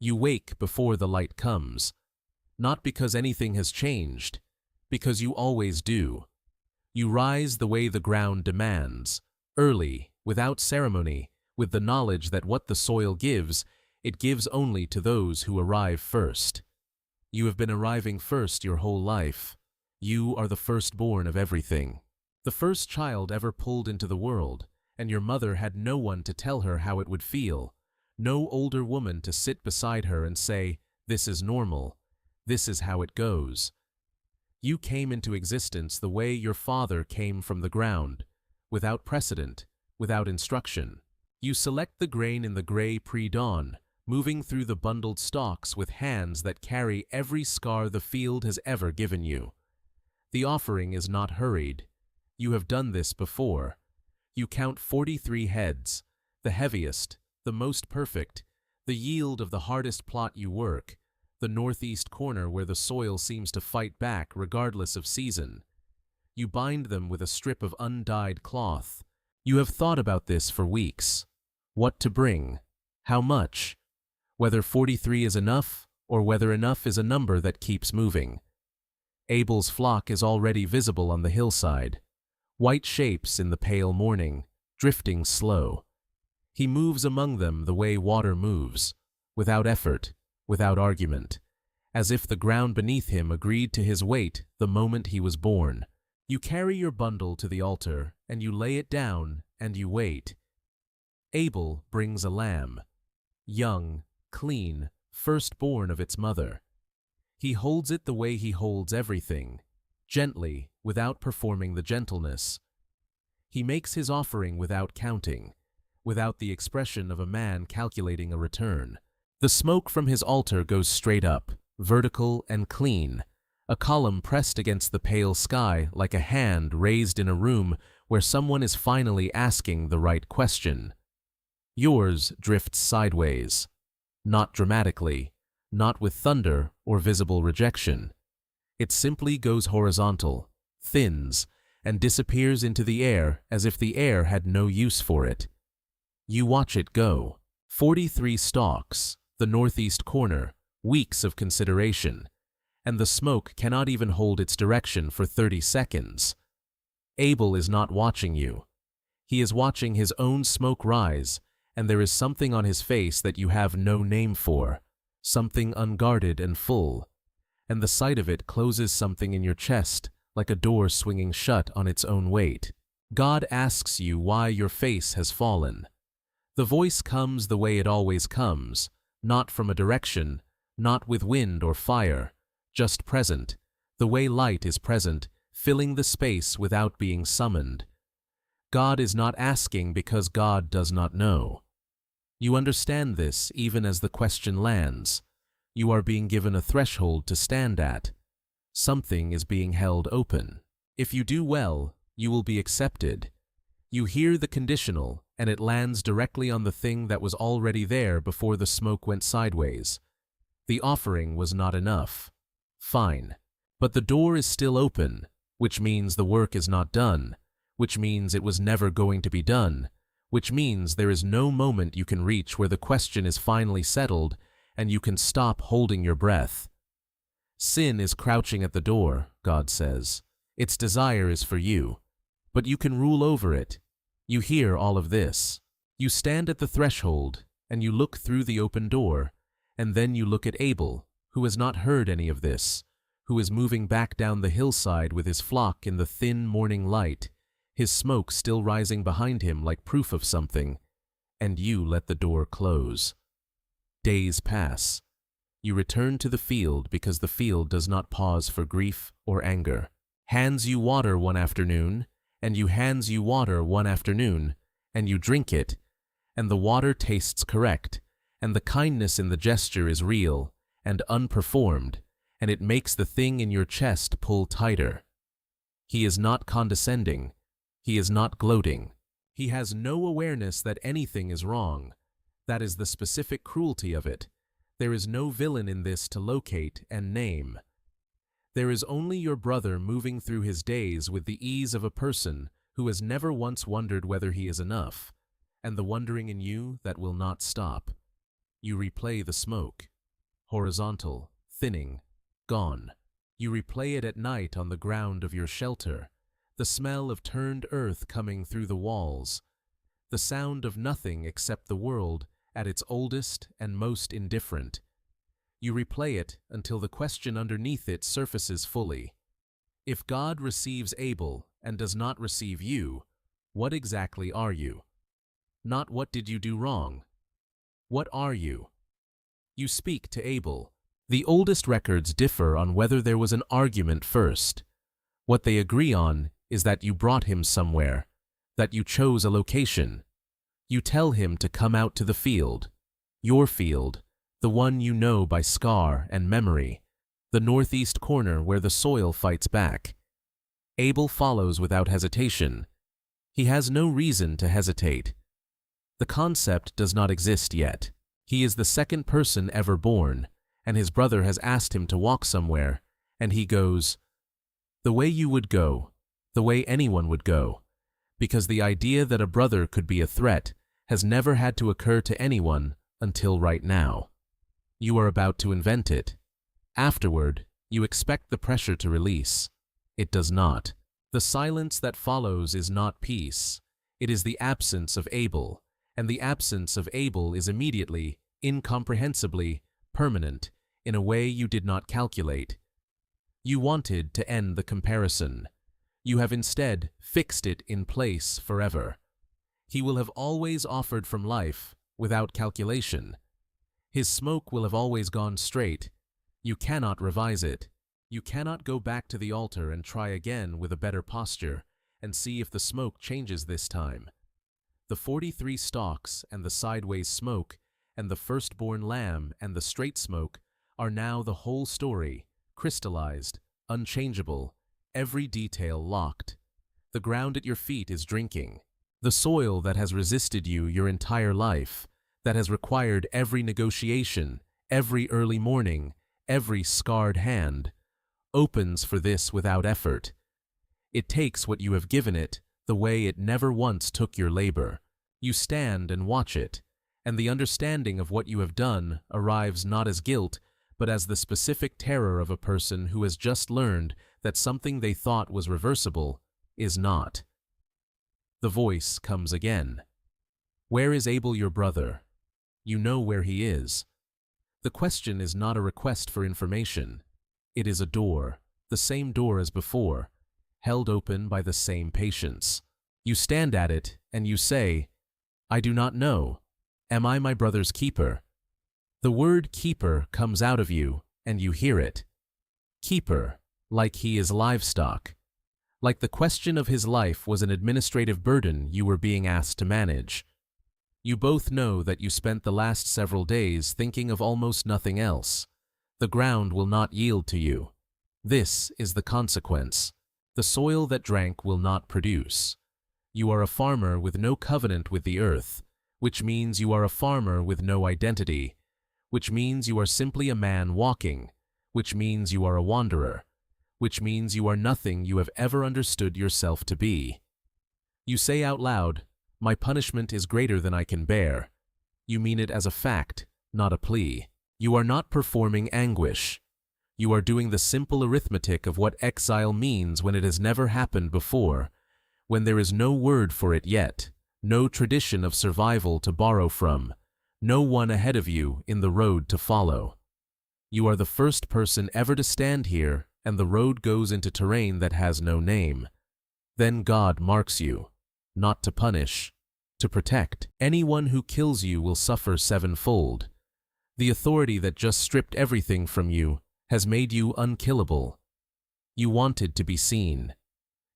You wake before the light comes, not because anything has changed, because you always do. You rise the way the ground demands, early, without ceremony, with the knowledge that what the soil gives, it gives only to those who arrive first. You have been arriving first your whole life. You are the firstborn of everything. The first child ever pulled into the world, and your mother had no one to tell her how it would feel, no older woman to sit beside her and say, "This is normal. This is how it goes." You came into existence the way your father came from the ground, without precedent, without instruction. You select the grain in the gray pre-dawn, moving through the bundled stalks with hands that carry every scar the field has ever given you. The offering is not hurried. You have done this before. You count 43 heads, the heaviest, the most perfect, the yield of the hardest plot you work, the northeast corner where the soil seems to fight back regardless of season. You bind them with a strip of undyed cloth. You have thought about this for weeks. What to bring, how much, whether 43 is enough or whether enough is a number that keeps moving. Abel's flock is already visible on the hillside, white shapes in the pale morning, drifting slow. He moves among them the way water moves, without effort, without argument, as if the ground beneath him agreed to his weight the moment he was born. You carry your bundle to the altar, and you lay it down, and you wait. Abel brings a lamb, young, clean, firstborn of its mother. He holds it the way he holds everything, gently, without performing the gentleness. He makes his offering without counting, without the expression of a man calculating a return. The smoke from his altar goes straight up, vertical and clean, a column pressed against the pale sky like a hand raised in a room where someone is finally asking the right question. Yours drifts sideways, not dramatically, not with thunder or visible rejection. It simply goes horizontal, thins, and disappears into the air as if the air had no use for it. You watch it go. 43 stalks, the northeast corner, weeks of consideration, and the smoke cannot even hold its direction for 30 seconds. Abel is not watching you. He is watching his own smoke rise, and there is something on his face that you have no name for, something unguarded and full, and the sight of it closes something in your chest like a door swinging shut on its own weight. God asks you why your face has fallen. The voice comes the way it always comes, not from a direction, not with wind or fire, just present, the way light is present, filling the space without being summoned. God is not asking because God does not know. You understand this even as the question lands. You are being given a threshold to stand at. Something is being held open. If you do well, you will be accepted. You hear the conditional, and it lands directly on the thing that was already there before the smoke went sideways. The offering was not enough. Fine. But the door is still open, which means the work is not done, which means it was never going to be done, which means there is no moment you can reach where the question is finally settled and you can stop holding your breath. Sin is crouching at the door, God says. Its desire is for you, but you can rule over it. You hear all of this. You stand at the threshold, and you look through the open door, and then you look at Abel, who has not heard any of this, who is moving back down the hillside with his flock in the thin morning light, his smoke still rising behind him like proof of something, and you let the door close. Days pass. You return to the field because the field does not pause for grief or anger. Hands you water one afternoon, and you hands you water one afternoon, and you drink it, and the water tastes correct, and the kindness in the gesture is real and unperformed, and it makes the thing in your chest pull tighter. He is not condescending. He is not gloating. He has no awareness that anything is wrong. That is the specific cruelty of it. There is no villain in this to locate and name. There is only your brother moving through his days with the ease of a person who has never once wondered whether he is enough, and the wondering in you that will not stop. You replay the smoke. horizontal, thinning, gone. You replay it at night on the ground of your shelter, the smell of turned earth coming through the walls, the sound of nothing except the world at its oldest and most indifferent. You replay it until the question underneath it surfaces fully. If God receives Abel and does not receive you, what exactly are you? Not what did you do wrong. What are you? You speak to Abel. The oldest records differ on whether there was an argument first. What they agree on is that you brought him somewhere, that you chose a location. You tell him to come out to the field, your field, the one you know by scar and memory, the northeast corner where the soil fights back. Abel follows without hesitation. He has no reason to hesitate. The concept does not exist yet. He is the second person ever born, and his brother has asked him to walk somewhere, and he goes, the way you would go, the way anyone would go, because the idea that a brother could be a threat has never had to occur to anyone until right now. You are about to invent it. Afterward, you expect the pressure to release. It does not. The silence that follows is not peace. It is the absence of Abel, and the absence of Abel is immediately, incomprehensibly, permanent, in a way you did not calculate. You wanted to end the comparison. You have instead fixed it in place forever. He will have always offered from life, without calculation. His smoke will have always gone straight. You cannot revise it. You cannot go back to the altar and try again with a better posture and see if the smoke changes this time. The 43 stalks and the sideways smoke and the firstborn lamb and the straight smoke are now the whole story, crystallized, unchangeable, every detail locked. The ground at your feet is drinking. The soil that has resisted you your entire life, that has required every negotiation, every early morning, every scarred hand, opens for this without effort. It takes what you have given it the way it never once took your labor. You stand and watch it, and the understanding of what you have done arrives not as guilt, but as the specific terror of a person who has just learned that something they thought was reversible is not. The voice comes again. Where is Abel your brother? You know where he is. The question is not a request for information. It is a door, the same door as before, held open by the same patience. You stand at it and you say, I do not know. Am I my brother's keeper? The word keeper comes out of you and you hear it. Keeper, like he is livestock. Like the question of his life was an administrative burden you were being asked to manage. You both know that you spent the last several days thinking of almost nothing else. The ground will not yield to you. This is the consequence. The soil that drank will not produce. You are a farmer with no covenant with the earth, which means you are a farmer with no identity, which means you are simply a man walking, which means you are a wanderer, which means you are nothing you have ever understood yourself to be. You say out loud, my punishment is greater than I can bear. You mean it as a fact, not a plea. You are not performing anguish. You are doing the simple arithmetic of what exile means when it has never happened before, when there is no word for it yet, no tradition of survival to borrow from, no one ahead of you in the road to follow. You are the first person ever to stand here, and the road goes into terrain that has no name. Then God marks you, not to punish, to protect. Anyone who kills you will suffer sevenfold. The authority that just stripped everything from you has made you unkillable. You wanted to be seen.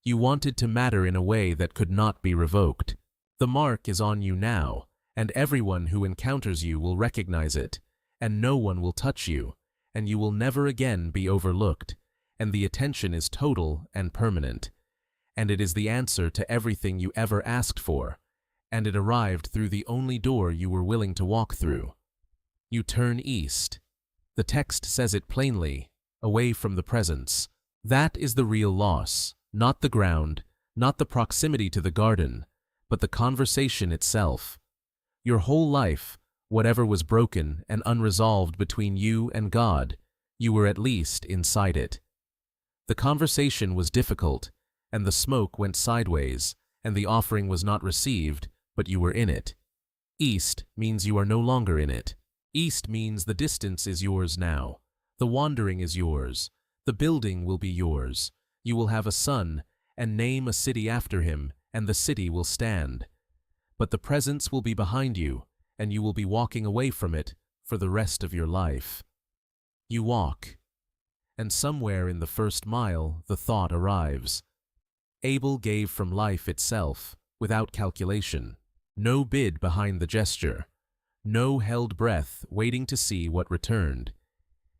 You wanted to matter in a way that could not be revoked. The mark is on you now, and everyone who encounters you will recognize it, and no one will touch you, and you will never again be overlooked, and the attention is total and permanent, and it is the answer to everything you ever asked for, and it arrived through the only door you were willing to walk through. You turn east. The text says it plainly, away from the presence. That is the real loss, not the ground, not the proximity to the garden, but the conversation itself. Your whole life, Whatever was broken and unresolved between you and God, you were at least inside it. The conversation was difficult, and the smoke went sideways, and the offering was not received, but you were in it. East means you are no longer in it. East means the distance is yours now. The wandering is yours. The building will be yours. You will have a son, and name a city after him, and the city will stand. But the presence will be behind you, and you will be walking away from it for the rest of your life. You walk, and somewhere in the first mile the thought arrives. Abel gave from life itself, without calculation. No bid behind the gesture. No held breath waiting to see what returned.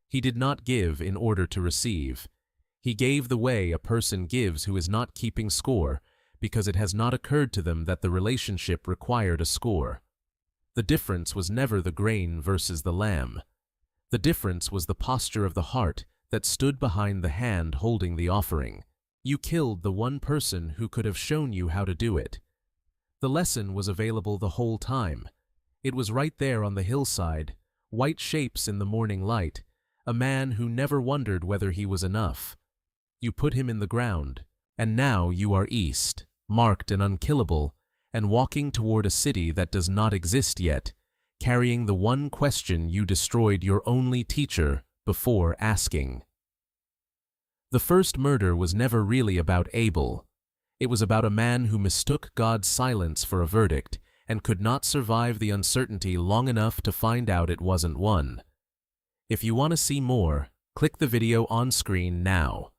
He did not give in order to receive. He gave the way a person gives who is not keeping score, because it has not occurred to them that the relationship required a score. The difference was never the grain versus the lamb. The difference was the posture of the heart that stood behind the hand holding the offering. You killed the one person who could have shown you how to do it. The lesson was available the whole time. It was right there on the hillside, white shapes in the morning light, a man who never wondered whether he was enough. You put him in the ground, and now you are east, marked and unkillable, and walking toward a city that does not exist yet, carrying the one question you destroyed your only teacher before asking. The first murder was never really about Abel. It was about a man who mistook God's silence for a verdict and could not survive the uncertainty long enough to find out it wasn't one. If you want to see more, click the video on screen now.